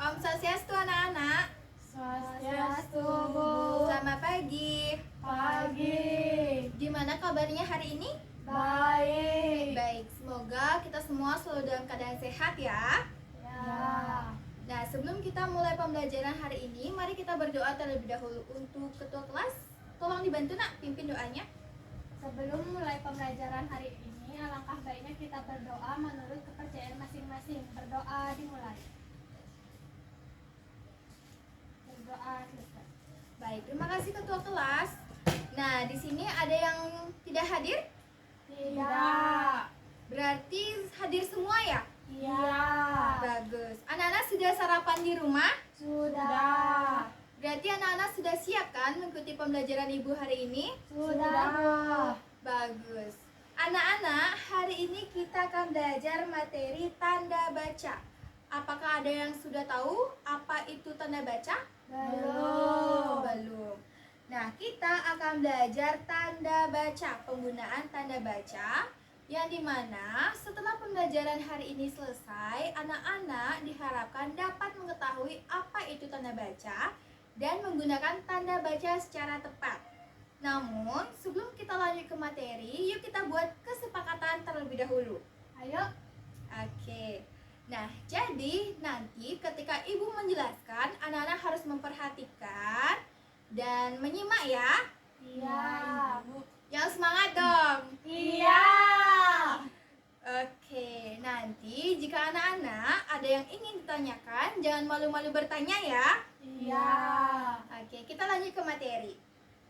Om Swastiastu anak-anak. Swastiastu, Bu. Selamat pagi. Pagi. Gimana kabarnya hari ini? Baik. Baik, semoga kita semua selalu dalam keadaan sehat ya. Ya. Nah, sebelum kita mulai pembelajaran hari ini, mari kita berdoa terlebih dahulu untuk ketua kelas. Tolong dibantu nak, pimpin doanya. Sebelum mulai pembelajaran hari ini, alangkah baiknya kita berdoa menurut kepercayaan masing-masing. Berdoa dimulai. Berdoa selesai. Baik, terima kasih ketua kelas. Nah, di sini ada yang tidak hadir? Tidak. Berarti hadir semua ya? Iya. Bagus. Anak-anak sudah sarapan di rumah? Sudah. Berarti anak-anak sudah siap kan mengikuti pembelajaran Ibu hari ini? Sudah, Bu. Bagus. Anak-anak, hari ini kita akan belajar materi tanda baca. Apakah ada yang sudah tahu apa itu tanda baca? Belum. Nah, kita akan belajar tanda baca, penggunaan tanda baca, yang dimana setelah pembelajaran hari ini selesai, anak-anak diharapkan dapat mengetahui apa itu tanda baca dan menggunakan tanda baca secara tepat. Namun, sebelum kita lanjut ke materi, yuk kita buat kesepakatan terlebih dahulu. Ayo. Oke. Nah, jadi nanti ketika Ibu menjelaskan, anak-anak harus memperhatikan dan menyimak ya. Iya, Ibu. Yang semangat dong. Iya. Oke, nanti jika anak-anak ada yang ingin ditanyakan, jangan malu-malu bertanya ya. Iya. Oke, kita lanjut ke materi.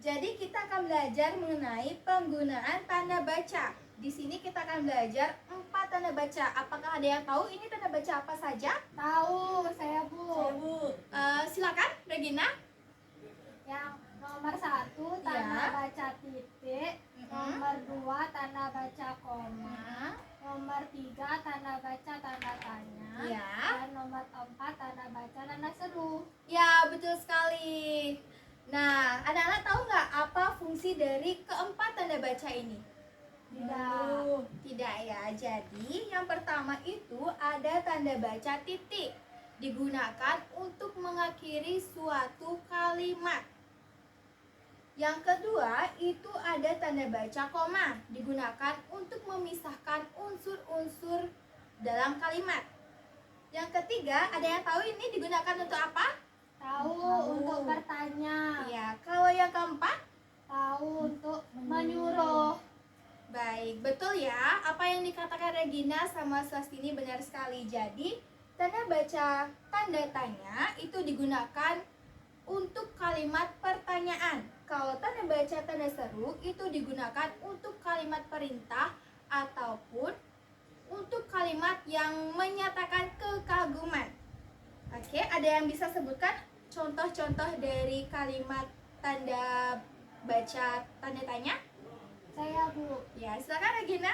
Jadi kita akan belajar mengenai penggunaan tanda baca. Di sini kita akan belajar 4 tanda baca. Apakah ada yang tahu ini tanda baca apa saja? Tahu, saya, Bu. Silakan, Regina. Yang nomor 1 tanda Iya. baca titik, nomor 2 tanda baca koma, nomor 3 tanda baca tanda tanya, Iya. dan nomor 4 tanda baca tanda seru. Ya, betul sekali. Nah, anak-anak tahu nggak apa fungsi dari keempat tanda baca ini? Tidak. Tidak ya. Jadi, yang pertama itu ada tanda baca titik. Digunakan untuk mengakhiri suatu kalimat. Yang kedua itu ada tanda baca koma. Digunakan untuk memisahkan unsur-unsur dalam kalimat. Yang ketiga, ada yang tahu ini digunakan untuk apa? Tahu untuk bertanya, Ya, kalau yang keempat? tahu untuk menyuruh. Baik, betul ya. Apa yang dikatakan Regina sama Swastini benar sekali. Jadi, tanda baca tanda tanya itu digunakan untuk kalimat pertanyaan. Kalau tanda baca tanda seru itu digunakan untuk kalimat perintah ataupun untuk kalimat yang menyatakan kekaguman. Oke, ada yang bisa sebutkan contoh-contoh dari kalimat tanda baca tanda tanya? Saya, Bu. Ya, silakan Regina.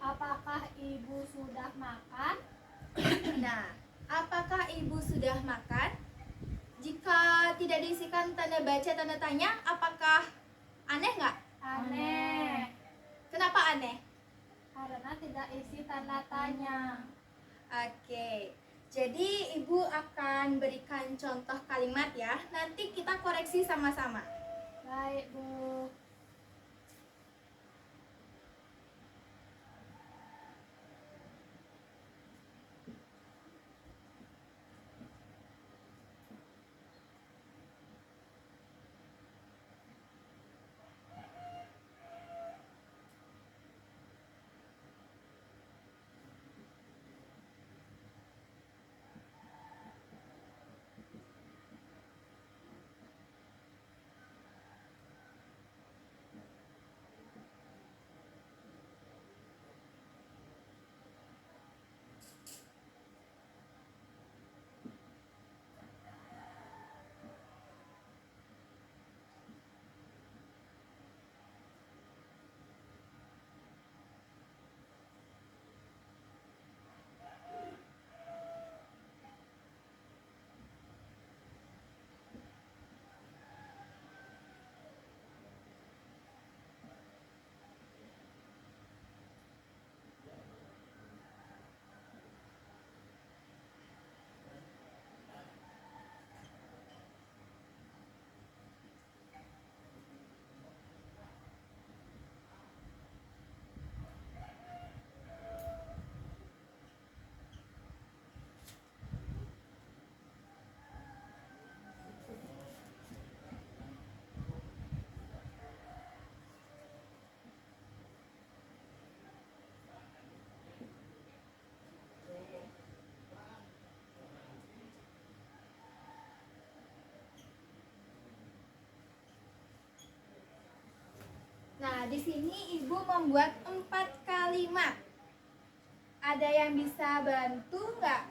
Apakah Ibu sudah makan? Nah, apakah Ibu sudah makan? Jika tidak diisikan tanda baca tanda tanya, apakah aneh nggak? Aneh. Kenapa aneh? Karena tidak isi tanda tanya. Oke, jadi Ibu akan berikan contoh kalimat ya. Nanti kita koreksi sama-sama. Baik, Bu. di sini Ibu membuat 4 kalimat. Ada yang bisa bantu nggak?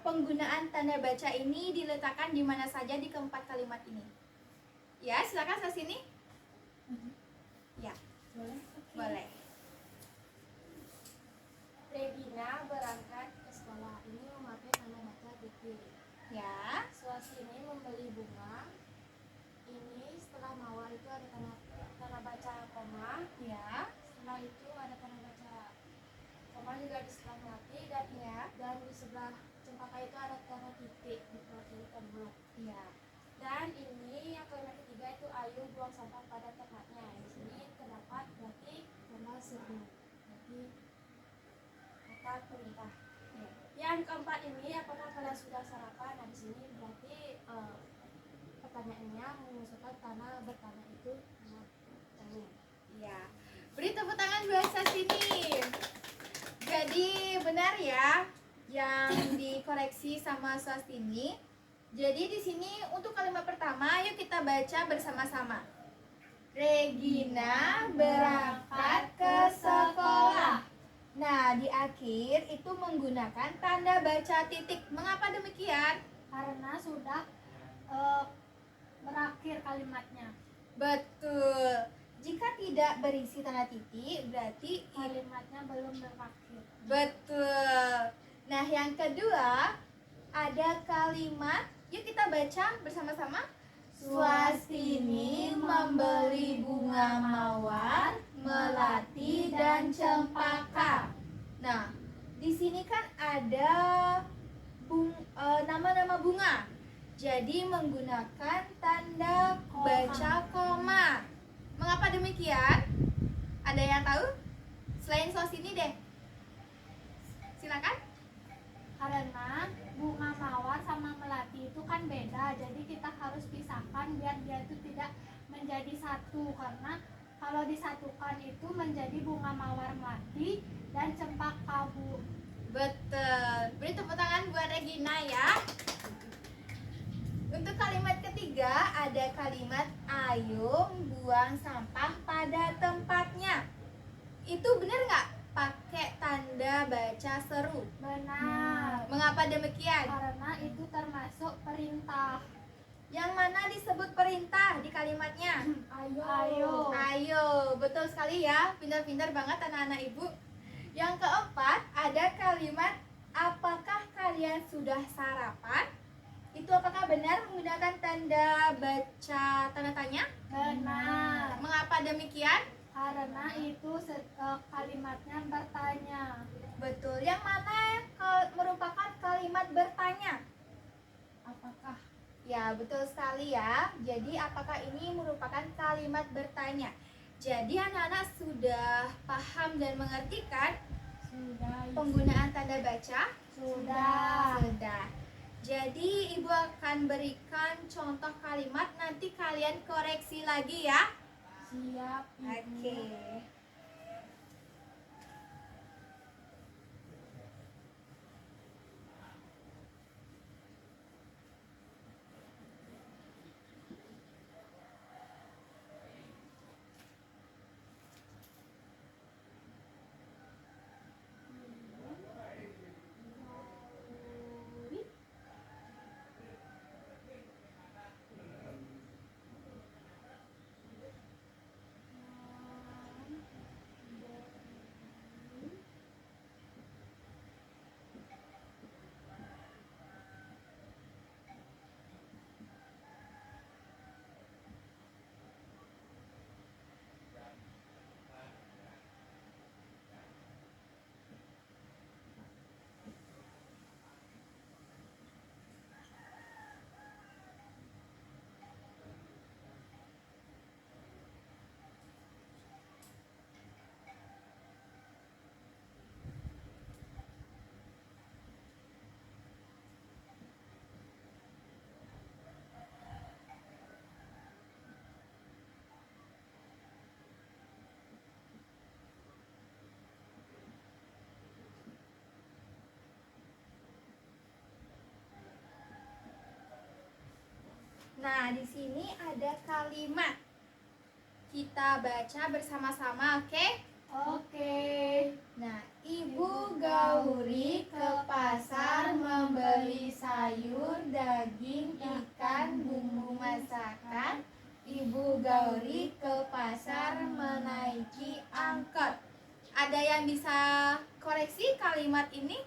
Penggunaan tanda baca ini diletakkan di mana saja di keempat kalimat ini? Ya, silakan ke sini. Ya, boleh. Regina berangkat ke sekolah. Ini memakai tanda baca titik. Ya, Suasini membeli bunga. Ini setelah mawar itu ada tanda baca koma. ya, Setelah itu ada tanda baca koma juga di sebelah melati dan ya, dan di sebelah cempaka itu ada tanda titik di pelakiri tombol. ya. Dan ini yang kalimat ketiga itu ayo buang sampah pada tempatnya. Di sini terdapat berarti tanda seru. Berarti apa perintah. Ya. Yang keempat ini apakah kalian sudah sarapan? Nah di sini berarti pertanyaannya mengusulkan tanah bertanya itu tanya. Ya. Beri tepuk tangan buat Sastini. Jadi benar ya yang dikoreksi sama Swastini. Jadi di sini untuk kalimat pertama yuk kita baca bersama-sama. Regina berangkat ke sekolah. Nah, di akhir itu menggunakan tanda baca titik. Mengapa demikian? Karena sudah berakhir kalimatnya. Betul. Jika tidak berisi tanda titik, berarti Kalimatnya belum berakhir. betul. Nah, yang kedua ada kalimat, yuk kita baca bersama-sama. Swastini membeli bunga mawar, melati dan cempaka. Nah, di sini kan ada nama-nama bunga. Jadi menggunakan tanda baca koma. Mengapa demikian? Ada yang tahu? Selain Swastini deh. Silakan. Karena bunga mawar sama melati itu kan beda, jadi kita harus pisahkan biar dia itu tidak menjadi satu. Karena kalau disatukan itu menjadi bunga mawar melati dan cempaka, Bu. Betul. Beri tepuk tangan buat Regina ya. Untuk kalimat ketiga ada kalimat ayo buang sampah pada tempatnya. Itu benar nggak? Pakai tanda baca seru. Benar. Mengapa demikian? Karena itu termasuk perintah. Yang mana disebut perintah di kalimatnya? Ayo. Ayo, betul sekali ya. Pintar-pintar banget anak-anak ibu. Yang keempat ada kalimat apakah kalian sudah sarapan? Itu apakah benar menggunakan tanda baca tanda tanya? Benar. Mengapa demikian? Karena itu kalimatnya bertanya. Betul. Yang mana merupakan kalimat bertanya? Apakah? Ya, betul sekali ya. Jadi apakah ini merupakan kalimat bertanya? Jadi anak-anak sudah paham dan mengerti kan Sudah. penggunaan tanda baca? Sudah. Sudah. Jadi ibu akan berikan contoh kalimat, nanti kalian koreksi lagi ya. Siap. Oke. Nah, di sini ada kalimat. kita baca bersama-sama, oke? Oke. Nah, Ibu Gauri ke pasar membeli sayur, daging, ikan, bumbu masakan. Ibu Gauri ke pasar menaiki angkot. Ada yang bisa koreksi kalimat ini?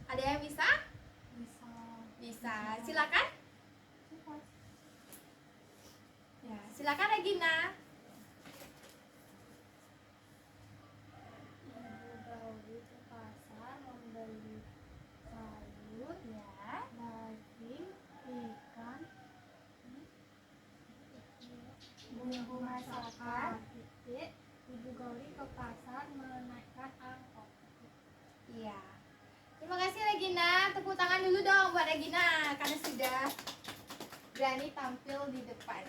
Ada yang bisa? Bisa. Bisa. Silakan. Ya, silakan Regina. Ibu Gauri ke pasar membeli sayur, Ya. daging, ikan, bumbu masakan. Titik. Ibu Gauri ke pasar menaikkan angkot. Iya. Terima kasih Regina. Tepuk tangan dulu dong buat Regina karena sudah berani tampil di depan.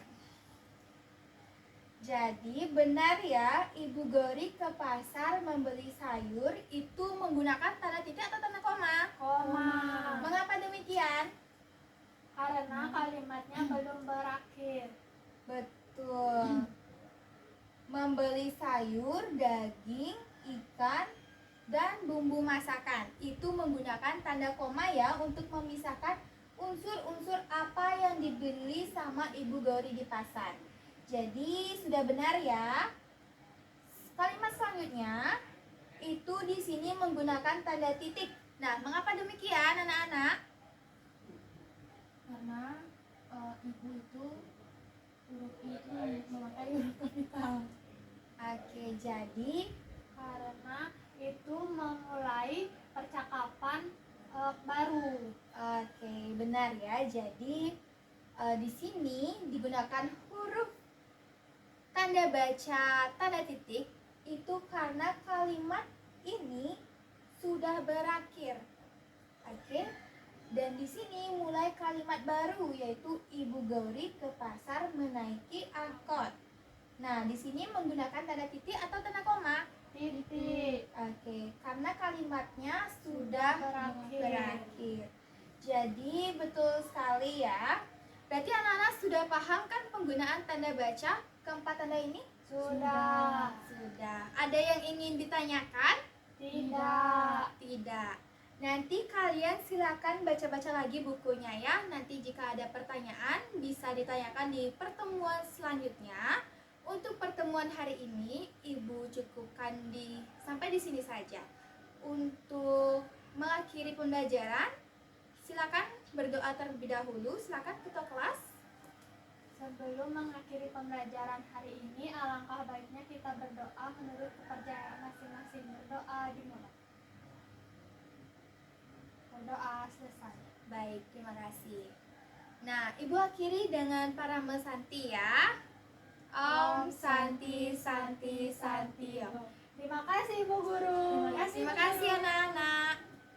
Jadi benar ya, Ibu Gauri ke pasar membeli sayur itu menggunakan tanda titik atau tanda koma? Koma. Mengapa demikian? Karena kalimatnya belum berakhir. Betul. Membeli sayur, daging, ikan, dan bumbu masakan. Itu menggunakan tanda koma ya untuk memisahkan unsur-unsur apa yang dibeli sama Ibu Gauri di pasar. Jadi sudah benar ya. Kalimat selanjutnya itu di sini menggunakan tanda titik. Nah, mengapa demikian anak-anak? Karena ibu itu huruf I itu memakai huruf kapital. Oke, jadi Karena itu memulai percakapan baru. oke, benar ya. Jadi di sini digunakan huruf tanda baca tanda titik itu karena kalimat ini sudah berakhir. Oke. Dan di sini mulai kalimat baru yaitu Ibu Gauri ke pasar menaiki angkot. Nah, di sini menggunakan tanda titik atau tanda koma? Titik. Oke, karena kalimatnya sudah berakhir. Jadi betul sekali ya. Berarti anak-anak sudah paham kan penggunaan tanda baca keempat tanda ini? Sudah. Sudah. Ada yang ingin ditanyakan? Tidak. Tidak. Nanti kalian silakan baca-baca lagi bukunya ya. Nanti jika ada pertanyaan bisa ditanyakan di pertemuan selanjutnya. Untuk pertemuan hari ini, Ibu cukupkan sampai di sini saja. Untuk mengakhiri pembelajaran, silakan berdoa terlebih dahulu. Silakan ketua kelas. Sebelum mengakhiri pembelajaran hari ini, alangkah baiknya kita berdoa menurut kepercayaan masing-masing. Berdoa dimulai. Berdoa selesai. Baik, terima kasih. Nah, Ibu akhiri dengan Parama Santi ya. Om Santi Santi Santi Om. Terima kasih Ibu Guru.